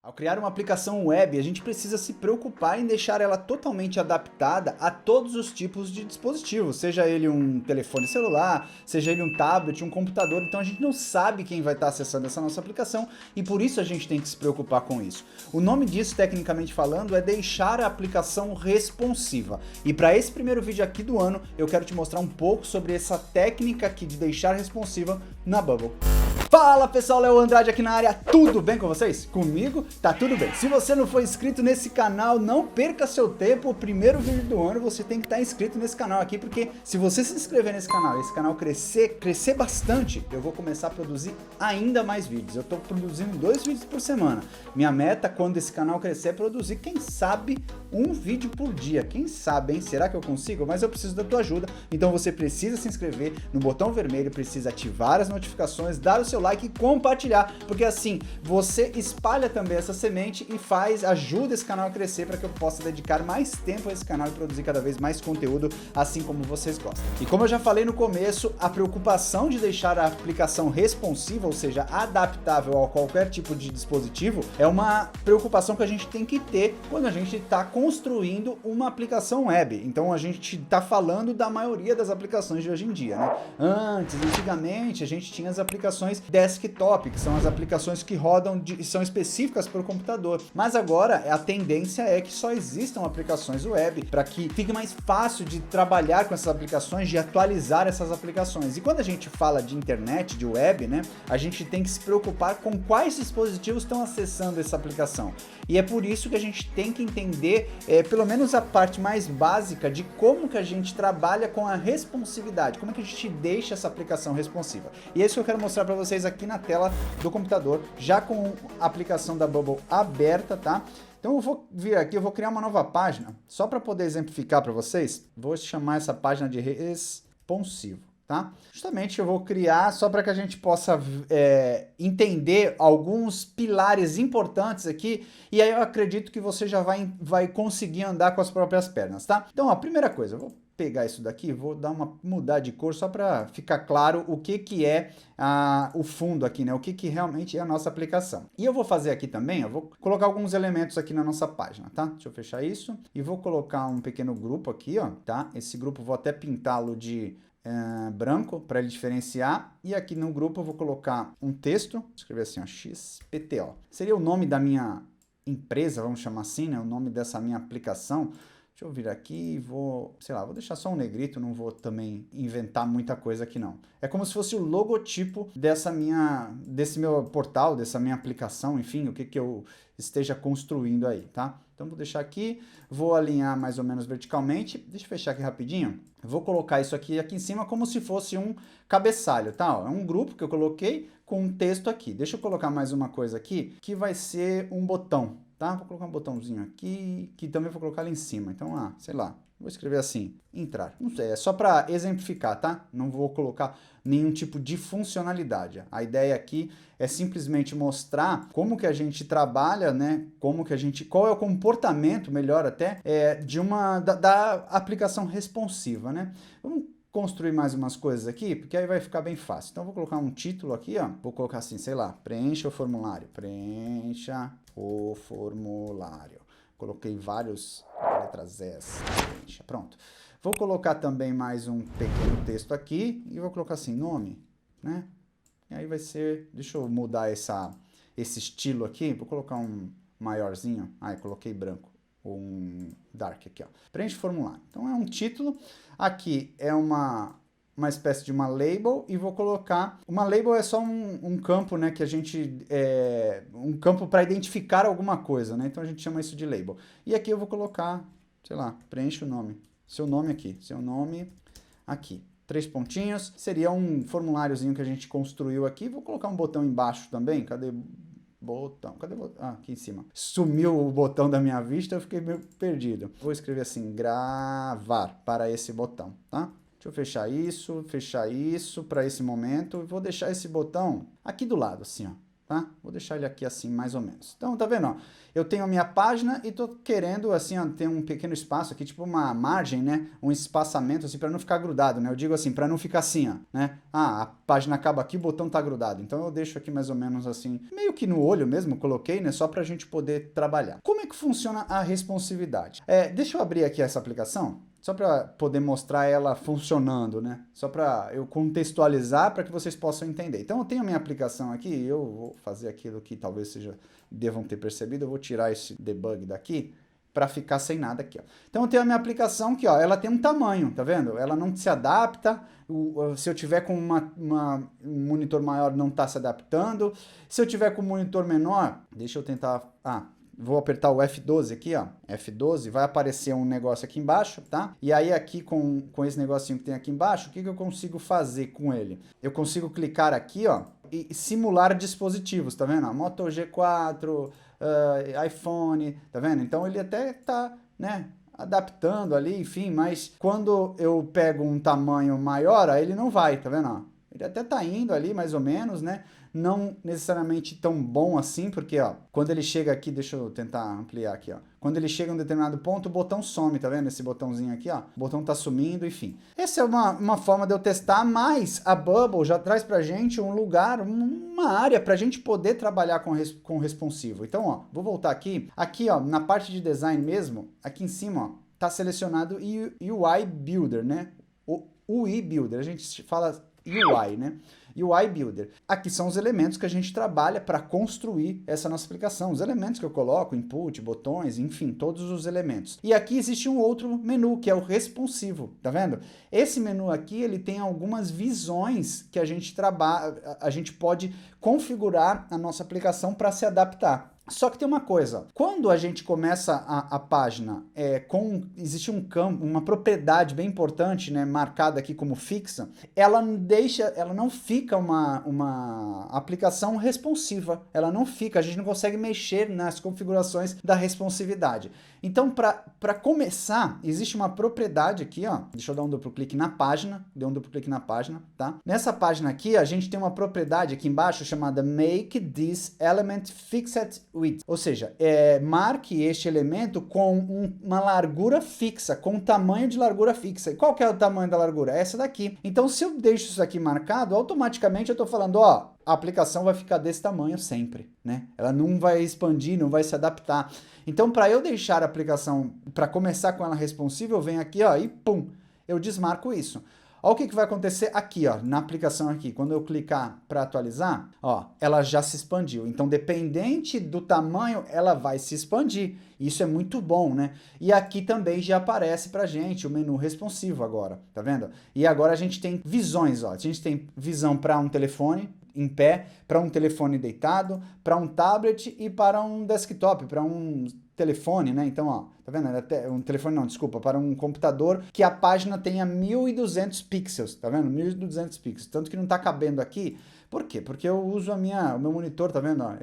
Ao criar uma aplicação web, a gente precisa se preocupar em deixar ela totalmente adaptada a todos os tipos de dispositivos, seja ele um telefone celular, seja ele um tablet, um computador. Então a gente não sabe quem vai estar acessando essa nossa aplicação e por isso a gente tem que se preocupar com isso. O nome disso, tecnicamente falando, é deixar a aplicação responsiva. E para esse primeiro vídeo aqui do ano, eu quero te mostrar um pouco sobre essa técnica aqui de deixar responsiva na Bubble. Fala pessoal, Léo Andrade aqui na área, tudo bem com vocês? Comigo tá tudo bem. Se você não for inscrito nesse canal, não perca seu tempo, o primeiro vídeo do ano você tem que estar inscrito nesse canal aqui, porque se você se inscrever nesse canal e esse canal crescer bastante, eu vou começar a produzir ainda mais vídeos. Eu tô produzindo 2 vídeos por semana. Minha meta quando esse canal crescer é produzir, quem sabe, um vídeo por dia. Quem sabe, hein? Será que eu consigo? Mas eu preciso da tua ajuda, então você precisa se inscrever no botão vermelho, precisa ativar as notificações, dar o seu like e compartilhar, porque assim você espalha também essa semente e ajuda esse canal a crescer para que eu possa dedicar mais tempo a esse canal e produzir cada vez mais conteúdo assim como vocês gostam. E como eu já falei no começo, a preocupação de deixar a aplicação responsiva, ou seja, adaptável a qualquer tipo de dispositivo, é uma preocupação que a gente tem que ter quando a gente está construindo uma aplicação web. Então a gente está falando da maioria das aplicações de hoje em dia, né? Antigamente, a gente tinha as aplicações desktop, que são as aplicações que rodam e são específicas para o computador. Mas agora a tendência é que só existam aplicações web para que fique mais fácil de trabalhar com essas aplicações, de atualizar essas aplicações. E quando a gente fala de internet, de web, né, a gente tem que se preocupar com quais dispositivos estão acessando essa aplicação. E é por isso que a gente tem que entender, pelo menos a parte mais básica de como que a gente trabalha com a responsividade, como é que a gente deixa essa aplicação responsiva. E é isso que eu quero mostrar para vocês aqui na tela do computador, já com a aplicação da Bubble aberta, tá? Então eu vou vir aqui, eu vou criar uma nova página, só para poder exemplificar para vocês, vou chamar essa página de responsivo, tá? Justamente eu vou criar só para que a gente possa entender alguns pilares importantes aqui, e aí eu acredito que você já vai conseguir andar com as próprias pernas, tá? Então a primeira coisa, eu vou pegar isso daqui, vou dar mudar de cor só para ficar claro o que é o fundo aqui, né? O que realmente é a nossa aplicação. E eu vou fazer aqui também, eu vou colocar alguns elementos aqui na nossa página, tá? Deixa eu fechar isso e vou colocar um pequeno grupo aqui, ó, tá? Esse grupo vou até pintá-lo de branco para ele diferenciar, e aqui no grupo eu vou colocar um texto, vou escrever assim, ó, XPTO. Seria o nome da minha empresa, vamos chamar assim, né? O nome dessa minha aplicação. Deixa eu vir aqui e vou, sei lá, vou deixar só um negrito, não vou também inventar muita coisa aqui não. É como se fosse o logotipo desse meu portal, dessa minha aplicação, enfim, o que eu esteja construindo aí, tá? Então vou deixar aqui, vou alinhar mais ou menos verticalmente, deixa eu fechar aqui rapidinho. Vou colocar isso aqui em cima como se fosse um cabeçalho, tá? É um grupo que eu coloquei com um texto aqui. Deixa eu colocar mais uma coisa aqui, que vai ser um botão. Tá? Vou colocar um botãozinho aqui, que também vou colocar lá em cima. Então, sei lá, vou escrever assim, entrar. Não sei, é só para exemplificar, tá? Não vou colocar nenhum tipo de funcionalidade. A ideia aqui é simplesmente mostrar como que a gente trabalha, né? Qual é o comportamento, melhor até, da aplicação responsiva, né? Vamos construir mais umas coisas aqui, porque aí vai ficar bem fácil. Então, eu vou colocar um título aqui, ó. Vou colocar assim, sei lá, preencha o formulário. Preencha o formulário. Coloquei vários letras S. Preencha. Pronto. Vou colocar também mais um pequeno texto aqui e vou colocar assim, nome, né? E aí vai ser, deixa eu mudar esse estilo aqui, vou colocar um maiorzinho. Coloquei branco. Um dark aqui, ó. Preenche o formulário. Então é um título. Aqui é uma espécie de uma label e vou colocar... Uma label é só um campo, né, que a gente... um campo para identificar alguma coisa, né? Então a gente chama isso de label. E aqui eu vou colocar, sei lá, preenche o nome. Seu nome aqui. Seu nome aqui. 3 pontinhos. Seria um formuláriozinho que a gente construiu aqui. Vou colocar um botão embaixo também. Cadê... Botão, cadê o botão? Aqui em cima. Sumiu o botão da minha vista, eu fiquei meio perdido. Vou escrever assim, gravar para esse botão, tá? Deixa eu fechar isso para esse momento. E vou deixar esse botão aqui do lado, assim, ó. tá? Vou deixar ele aqui assim, mais ou menos. Então, tá vendo, ó? Eu tenho a minha página e tô querendo, assim, ó, ter um pequeno espaço aqui, tipo uma margem, né? Um espaçamento, assim, para não ficar grudado, né? Eu digo assim, para não ficar assim, ó, né? Ah, a página acaba aqui, o botão tá grudado. Então, eu deixo aqui mais ou menos assim, meio que no olho mesmo, coloquei, né? Só pra gente poder trabalhar. Como é que funciona a responsividade? Deixa eu abrir aqui essa aplicação. Só para poder mostrar ela funcionando, né? Só para eu contextualizar para que vocês possam entender. Então eu tenho a minha aplicação aqui, eu vou fazer aquilo que talvez devam ter percebido, eu vou tirar esse debug daqui para ficar sem nada aqui, ó. Então eu tenho a minha aplicação que, ó, ela tem um tamanho, tá vendo? Ela não se adapta, se eu tiver com um monitor maior não está se adaptando, se eu tiver com um monitor menor, deixa eu tentar... Vou apertar o F12 aqui, ó, F12, vai aparecer um negócio aqui embaixo, tá? E aí aqui com esse negocinho que tem aqui embaixo, o que eu consigo fazer com ele? Eu consigo clicar aqui, ó, e simular dispositivos, tá vendo? Moto G4, iPhone, tá vendo? Então ele até tá, né, adaptando ali, enfim, mas quando eu pego um tamanho maior, aí ele não vai, tá vendo? Ó? Ele até tá indo ali, mais ou menos, né? Não necessariamente tão bom assim, porque, ó, quando ele chega aqui, deixa eu tentar ampliar aqui, ó. Quando ele chega em um determinado ponto, o botão some, tá vendo? Esse botãozinho aqui, ó. O botão tá sumindo, enfim. Essa é uma forma de eu testar, mas a Bubble já traz pra gente um lugar, uma área pra gente poder trabalhar com responsivo. Então, ó, vou voltar aqui. Aqui, ó, na parte de design mesmo, aqui em cima, ó, tá selecionado UI Builder, né? O UI Builder, a gente fala UI, né? UI Builder. Aqui são os elementos que a gente trabalha para construir essa nossa aplicação. Os elementos que eu coloco, input, botões, enfim, todos os elementos. E aqui existe um outro menu, que é o responsivo, tá vendo? Esse menu aqui, ele tem algumas visões que a gente trabalha, a gente pode configurar a nossa aplicação para se adaptar. Só que tem uma coisa, quando a gente começa a página existe um campo, uma propriedade bem importante, né, marcada aqui como fixa, ela não fica uma aplicação responsiva, ela não fica, a gente não consegue mexer nas configurações da responsividade. Então, para começar, existe uma propriedade aqui, ó, deixa eu dar um duplo clique na página, dei um duplo clique na página, tá? Nessa página aqui, a gente tem uma propriedade aqui embaixo chamada Make this element fixed width, ou seja, marque este elemento com uma largura fixa, com um tamanho de largura fixa. E qual que é o tamanho da largura? Essa daqui. Então, se eu deixo isso aqui marcado, automaticamente eu estou falando, ó, a aplicação vai ficar desse tamanho sempre, né? Ela não vai expandir, não vai se adaptar. Então, para eu deixar a aplicação, para começar com ela responsiva, eu venho aqui, ó, e pum, eu desmarco isso. Olha o que vai acontecer aqui, ó, na aplicação aqui. Quando eu clicar para atualizar, ó, ela já se expandiu. Então, dependente do tamanho, ela vai se expandir. Isso é muito bom, né? E aqui também já aparece pra gente o menu responsivo agora, tá vendo? E agora a gente tem visões, ó. A gente tem visão para um telefone em pé, para um telefone deitado, para um tablet e para um desktop, para um telefone, né? Então, ó, tá vendo? Um telefone não, desculpa, para um computador que a página tenha 1200 pixels, tá vendo? 1200 pixels, tanto que não tá cabendo aqui. Por quê? Porque eu uso o meu monitor, tá vendo? Ó,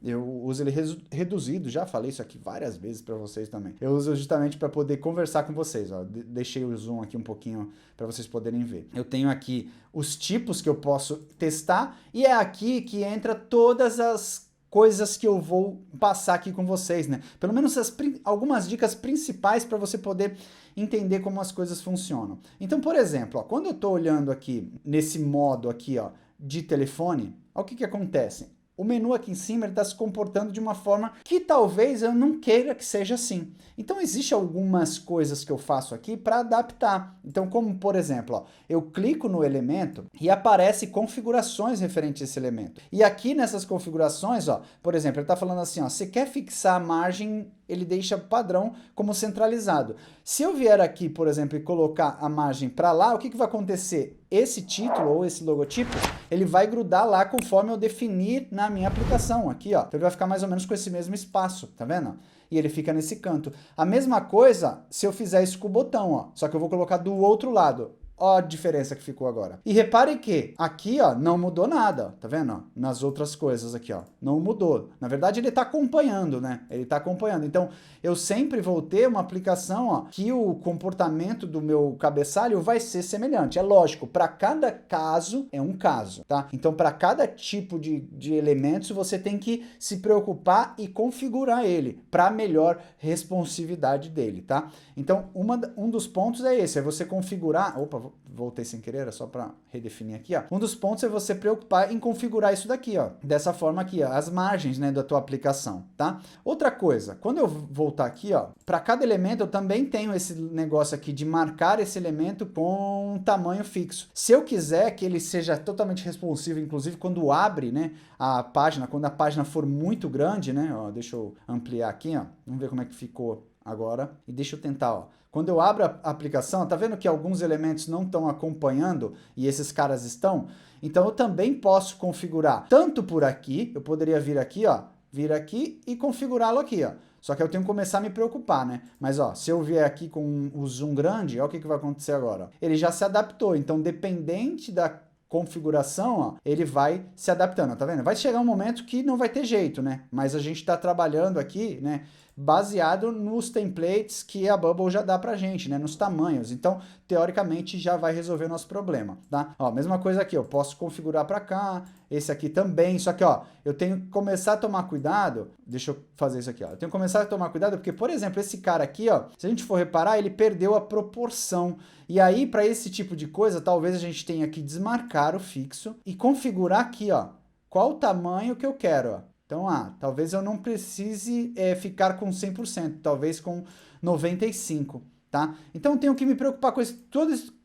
eu uso ele reduzido, já falei isso aqui várias vezes para vocês também. Eu uso justamente para poder conversar com vocês, ó. Deixei o zoom aqui um pouquinho para vocês poderem ver. Eu tenho aqui os tipos que eu posso testar e é aqui que entra todas as coisas que eu vou passar aqui com vocês, né? Pelo menos algumas dicas principais para você poder entender como as coisas funcionam. Então, por exemplo, ó, quando eu estou olhando aqui nesse modo aqui, ó, de telefone, olha o que acontece. O menu aqui em cima está se comportando de uma forma que talvez eu não queira que seja assim. Então, existem algumas coisas que eu faço aqui para adaptar. Então, como por exemplo, ó, eu clico no elemento e aparece configurações referentes a esse elemento. E aqui nessas configurações, ó, por exemplo, ele está falando assim, ó, você quer fixar a margem, ele deixa padrão como centralizado. Se eu vier aqui, por exemplo, e colocar a margem para lá, o que vai acontecer? Esse título ou esse logotipo, ele vai grudar lá conforme eu definir na minha aplicação aqui, ó. Então ele vai ficar mais ou menos com esse mesmo espaço, tá vendo? E ele fica nesse canto. A mesma coisa se eu fizer isso com o botão, ó. Só que eu vou colocar do outro lado. Ó a diferença que ficou agora. E repare que aqui, ó, não mudou nada, ó, tá vendo? Ó? Nas outras coisas aqui, ó, não mudou. Na verdade, ele tá acompanhando, né? Ele tá acompanhando. Então, eu sempre vou ter uma aplicação, ó, que o comportamento do meu cabeçalho vai ser semelhante. É lógico, para cada caso é um caso, tá? Então, para cada tipo de elementos, você tem que se preocupar e configurar ele para melhor responsividade dele, tá? Então, um dos pontos é esse, é você configurar... Opa, voltei sem querer, é só para redefinir aqui, ó. Um dos pontos é você preocupar em configurar isso daqui, ó. Dessa forma aqui, ó, as margens, né, da tua aplicação, tá? Outra coisa, quando eu voltar aqui, ó, para cada elemento eu também tenho esse negócio aqui de marcar esse elemento com um tamanho fixo. Se eu quiser que ele seja totalmente responsivo, inclusive quando abre, né, a página, quando a página for muito grande, né, ó, deixa eu ampliar aqui, ó, vamos ver como é que ficou agora, e deixa eu tentar, ó. Quando eu abro a aplicação, tá vendo que alguns elementos não estão acompanhando e esses caras estão? Então eu também posso configurar tanto por aqui, eu poderia vir aqui, ó, vir aqui e configurá-lo aqui, ó. Só que eu tenho que começar a me preocupar, né? Mas, ó, se eu vier aqui com o zoom grande, ó, o que vai acontecer agora? Ó. Ele já se adaptou, então dependente da configuração, ó, ele vai se adaptando, tá vendo? Vai chegar um momento que não vai ter jeito, né? Mas a gente está trabalhando aqui, né, baseado nos templates que a Bubble já dá pra gente, né, nos tamanhos. Então, teoricamente, já vai resolver o nosso problema, tá? Ó, mesma coisa aqui, eu posso configurar para cá, esse aqui também, só que, ó, eu tenho que começar a tomar cuidado, deixa eu fazer isso aqui, ó, eu tenho que começar a tomar cuidado porque, por exemplo, esse cara aqui, ó, se a gente for reparar, ele perdeu a proporção, e aí, para esse tipo de coisa, talvez a gente tenha que desmarcar o fixo e configurar aqui, ó, qual o tamanho que eu quero, ó. Então, talvez eu não precise ficar com 100%, talvez com 95%, tá? Então, tenho que me preocupar com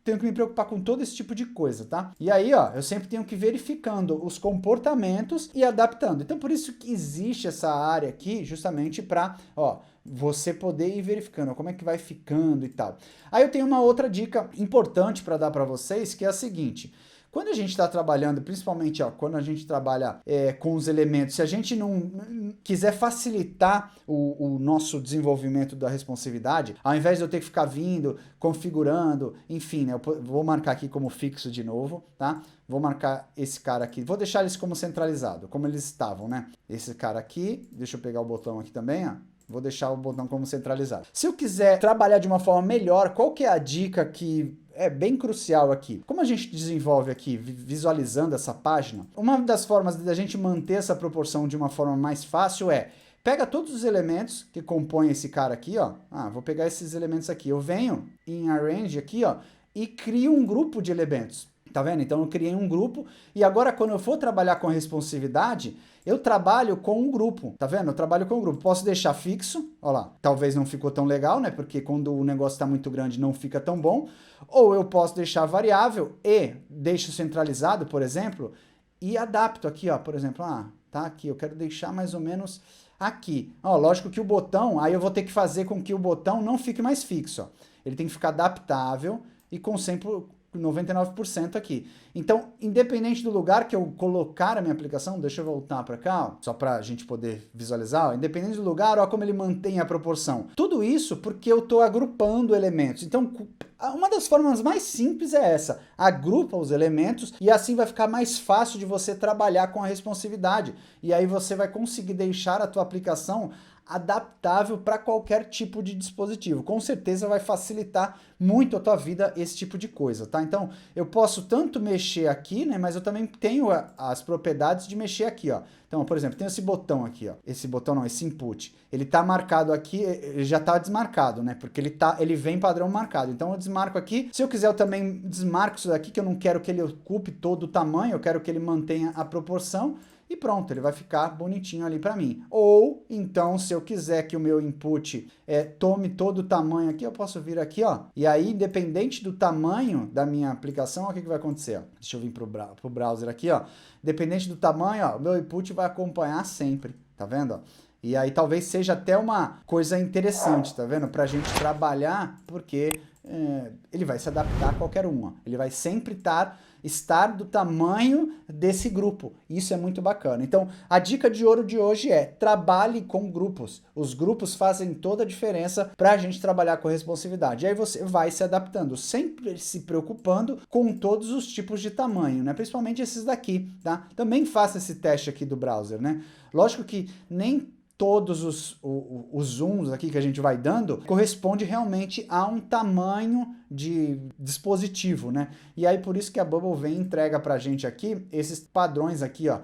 tenho que me preocupar com todo esse tipo de coisa, tá? E aí, ó, eu sempre tenho que ir verificando os comportamentos e adaptando. Então, por isso que existe essa área aqui, justamente para, ó, você poder ir verificando como é que vai ficando e tal. Aí eu tenho uma outra dica importante para dar para vocês, que é a seguinte: quando a gente está trabalhando, principalmente, ó, quando a gente trabalha com os elementos, se a gente não quiser facilitar o nosso desenvolvimento da responsividade, ao invés de eu ter que ficar vindo, configurando, enfim, né, eu vou marcar aqui como fixo de novo, tá? Vou marcar esse cara aqui, vou deixar eles como centralizado, como eles estavam, né? Esse cara aqui, deixa eu pegar o botão aqui também, ó. Vou deixar o botão como centralizado. Se eu quiser trabalhar de uma forma melhor, qual que é a dica que é bem crucial aqui? Como a gente desenvolve aqui, visualizando essa página, uma das formas da gente manter essa proporção de uma forma mais fácil é: pega todos os elementos que compõem esse cara aqui, ó. Vou pegar esses elementos aqui. Eu venho em Arrange aqui, ó, e crio um grupo de elementos. Tá vendo? Então eu criei um grupo e agora quando eu for trabalhar com responsividade, eu trabalho com um grupo, tá vendo? Eu trabalho com um grupo. Posso deixar fixo, ó lá, talvez não ficou tão legal, né? Porque quando o negócio está muito grande não fica tão bom. Ou eu posso deixar variável e deixo centralizado, por exemplo, e adapto aqui, ó, por exemplo, tá aqui, eu quero deixar mais ou menos aqui. Ó, lógico que o botão, aí eu vou ter que fazer com que o botão não fique mais fixo, ó. Ele tem que ficar adaptável e com 99% aqui. Então, independente do lugar que eu colocar a minha aplicação, deixa eu voltar para cá, ó, só para a gente poder visualizar, ó, independente do lugar, ó, como ele mantém a proporção. Tudo isso porque eu estou agrupando elementos. Então, uma das formas mais simples é essa: agrupa os elementos e assim vai ficar mais fácil de você trabalhar com a responsividade. E aí você vai conseguir deixar a tua aplicação adaptável para qualquer tipo de dispositivo. Com certeza vai facilitar muito a tua vida esse tipo de coisa, tá? Então, eu posso tanto mexer aqui, né, mas eu também tenho as propriedades de mexer aqui, ó. Então, por exemplo, tem esse botão aqui, ó. Esse botão não, esse input. Ele tá marcado aqui, ele já tá desmarcado, né? Porque ele vem padrão marcado. Então, eu desmarco aqui. Se eu quiser, eu também desmarco isso daqui, que eu não quero que ele ocupe todo o tamanho, eu quero que ele mantenha a proporção. E pronto, ele vai ficar bonitinho ali para mim. Ou, então, se eu quiser que o meu input tome todo o tamanho aqui, eu posso vir aqui, ó. E aí, independente do tamanho da minha aplicação, ó, o que vai acontecer? Ó? Deixa eu vir pro browser aqui, ó. Independente do tamanho, ó, o meu input vai acompanhar sempre, tá vendo? Ó? E aí, talvez seja até uma coisa interessante, tá vendo? Pra gente trabalhar, porque ele vai se adaptar a qualquer uma. Ele vai sempre estar estar do tamanho desse grupo. Isso é muito bacana. Então, a dica de ouro de hoje é: trabalhe com grupos. Os grupos fazem toda a diferença para a gente trabalhar com responsividade. E aí você vai se adaptando, sempre se preocupando com todos os tipos de tamanho, né? Principalmente esses daqui, tá? Também faça esse teste aqui do browser, né? Lógico que nem todos os zooms aqui que a gente vai dando corresponde realmente a um tamanho de dispositivo, né? E aí por isso que a Bubble vem e entrega pra gente aqui esses padrões aqui, ó.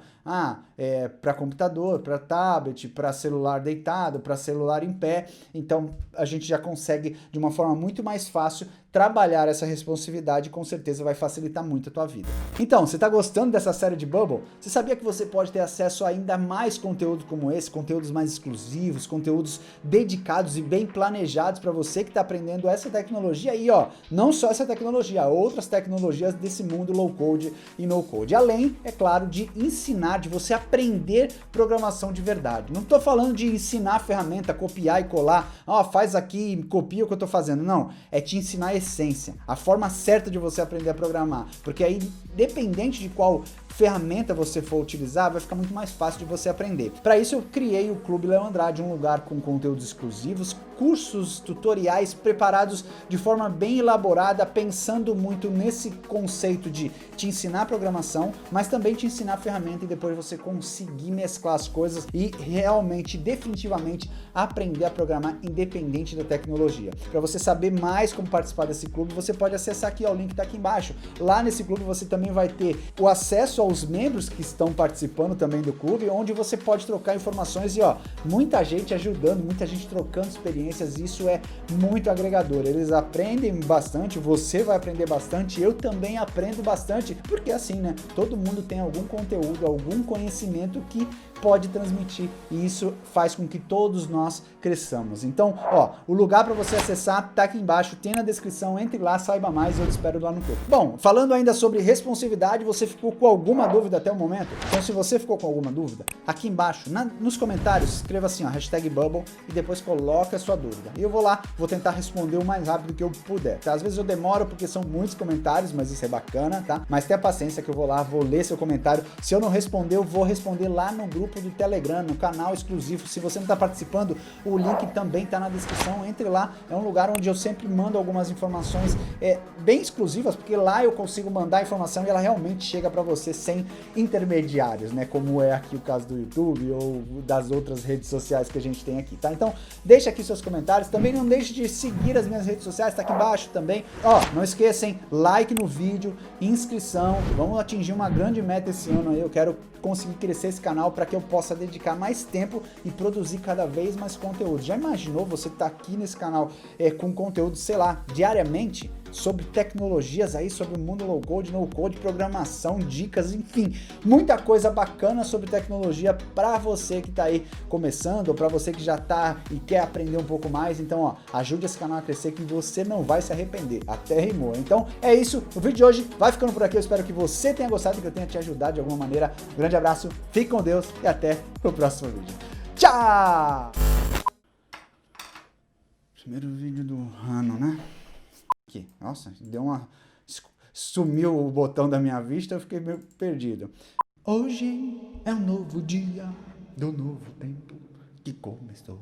Para computador, para tablet, para celular deitado, para celular em pé. Então a gente já consegue de uma forma muito mais fácil trabalhar essa responsividade, com certeza vai facilitar muito a tua vida. Então, você está gostando dessa série de Bubble? Você sabia que você pode ter acesso a ainda mais conteúdo como esse, conteúdos mais exclusivos, conteúdos dedicados e bem planejados para você que está aprendendo essa tecnologia aí, ó. Não só essa tecnologia, outras tecnologias desse mundo low code e no code. Além, é claro, de ensinar, de você aprender programação de verdade. Não estou falando de ensinar a ferramenta, copiar e colar, faz aqui, copia o que eu estou fazendo. Não, é te ensinar a essência, a forma certa de você aprender a programar, porque aí, independente de qual ferramenta você for utilizar, vai ficar muito mais fácil de você aprender. Para isso eu criei o Clube Léo Andrade, um lugar com conteúdos exclusivos, cursos, tutoriais preparados de forma bem elaborada, pensando muito nesse conceito de te ensinar programação, mas também te ensinar a ferramenta e depois você conseguir mesclar as coisas e realmente, definitivamente, aprender a programar independente da tecnologia. Para você saber mais como participar desse clube, você pode acessar aqui, ó, o link está aqui embaixo. Lá nesse clube você também vai ter o acesso aos membros que estão participando também do clube, onde você pode trocar informações e, ó, muita gente ajudando, muita gente trocando experiências, isso é muito agregador. Eles aprendem bastante, você vai aprender bastante, eu também aprendo bastante, porque assim, né, todo mundo tem algum conteúdo, algum conhecimento que pode transmitir e isso faz com que todos nós cresçamos. Então, ó, o lugar para você acessar tá aqui embaixo, tem na descrição, entre lá, saiba mais, eu te espero lá no clube. Bom, falando ainda sobre responsividade, você ficou com alguma dúvida até o momento? Então, se você ficou com alguma dúvida, aqui embaixo, nos comentários, escreva assim, ó, #Bubble e depois coloca a sua dúvida. E eu vou lá, vou tentar responder o mais rápido que eu puder, tá? Às vezes eu demoro porque são muitos comentários, mas isso é bacana, tá? Mas tenha paciência que eu vou lá, vou ler seu comentário. Se eu não responder, eu vou responder lá no grupo do Telegram, no canal exclusivo. Se você não está participando, o link também está na descrição, entre lá, é um lugar onde eu sempre mando algumas informações bem exclusivas, porque lá eu consigo mandar a informação e ela realmente chega para você sem intermediários, né, como é aqui o caso do YouTube ou das outras redes sociais que a gente tem aqui, tá? Então, deixa aqui seus comentários, também não deixe de seguir as minhas redes sociais, tá aqui embaixo também. Ó, não esqueça, hein, like no vídeo, inscrição, vamos atingir uma grande meta esse ano aí, eu quero conseguir crescer esse canal para que eu possa dedicar mais tempo e produzir cada vez mais conteúdo. Já imaginou você estar aqui nesse canal com conteúdo, sei lá, diariamente? Sobre tecnologias aí, sobre o mundo low code, no code, programação, dicas, enfim, muita coisa bacana sobre tecnologia para você que tá aí começando ou para você que já tá e quer aprender um pouco mais. Então, ó, ajude esse canal a crescer que você não vai se arrepender. Até rimou. Então, é isso. O vídeo de hoje vai ficando por aqui. Eu espero que você tenha gostado e que eu tenha te ajudado de alguma maneira. Um grande abraço, fique com Deus e até o próximo vídeo. Tchau! Primeiro vídeo do ano, né? Aqui. Nossa, deu uma... sumiu o botão da minha vista, eu fiquei meio perdido. Hoje é um novo dia do novo tempo que começou.